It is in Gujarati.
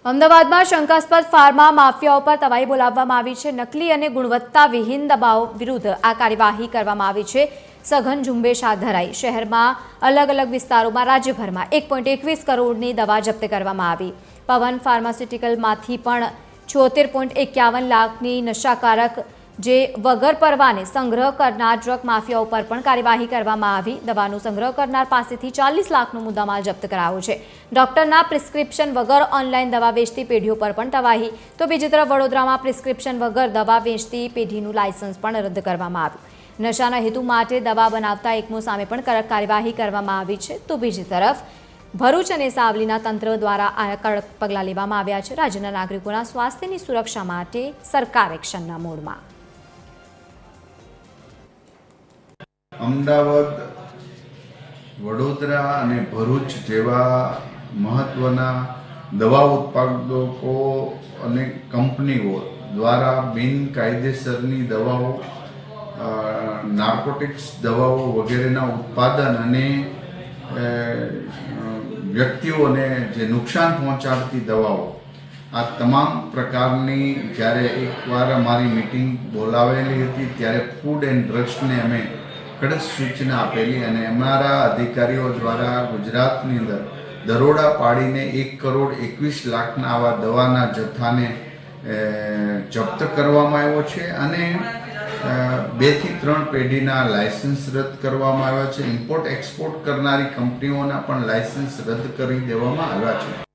અમદાવાદમાં શંકાસ્પદ ફાર્મા માફિયાઓ પર તવાઈ બોલાવવામાં આવી છે। નકલી અને ગુણવત્તાવિહીન દવાઓ વિરુદ્ધ આ કાર્યવાહી કરવામાં આવી છે। સઘન ઝુંબેશ હાથ ધરાઈ। શહેરમાં અલગ અલગ વિસ્તારોમાં રાજ્યભરમાં 1.21 કરોડની દવા જપ્ત કરવામાં આવી। પવન ફાર્માસ્યુટિકલમાંથી પણ 76.51 લાખની નશાકારક જે વગર પરવાને સંગ્રહ કરનાર ડ્રગ માફિયાઓ પર પણ કાર્યવાહી કરવામાં આવી। દવાનો સંગ્રહ કરનાર પાસેથી 40 લાખનો મુદ્દામાલ જપ્ત કરાયો છે। ડોક્ટરના પ્રિસ્ક્રિપ્શન વગર ઓનલાઈન દવા વેચતી પેઢીઓ પર પણ તવાહી। તો બીજી તરફ વડોદરામાં પ્રિસ્ક્રિપ્શન વગર દવા વેચતી પેઢીનું લાયસન્સ પણ રદ કરવામાં આવ્યું। નશાના હેતુ માટે દવા બનાવતા એકમો સામે પણ કડક કાર્યવાહી કરવામાં આવી છે। તો બીજી તરફ ભરૂચ અને સાવલીના તંત્ર દ્વારા આ કડક પગલાં લેવામાં આવ્યા છે। રાજ્યના નાગરિકોના સ્વાસ્થ્યની સુરક્ષા માટે સરકાર એક્શનના મોડમાં। અમદાવાદ, વડોદરા અને ભરૂચ જેવા મહત્વના દવા ઉત્પાદકો અને કંપનીઓ દ્વારા બિનકાયદેસરની દવાઓ, નાર્કોટિક્સ દવાઓ વગેરેના ઉત્પાદન અને વ્યક્તિઓને જે નુકસાન પહોંચાડતી દવાઓ, આ તમામ પ્રકારની જ્યારે એકવાર અમારી મિટિંગ બોલાવેલી હતી ત્યારે ફૂડ એન્ડ ડ્રગ્સને અમે કડક સૂચના આપેલી અને અમારા અધિકારીઓ દ્વારા ગુજરાતની અંદર દરોડા પાડીને 1.21 કરોડના આવા દવાના જથ્થાને જપ્ત કરવામાં આવ્યો છે અને 2 થી 3 પેઢીના લાયસન્સ રદ કરવામાં આવ્યા છે। ઇમ્પોર્ટ એક્સપોર્ટ કરનારી કંપનીઓના પણ લાયસન્સ રદ કરી દેવામાં આવ્યા છે।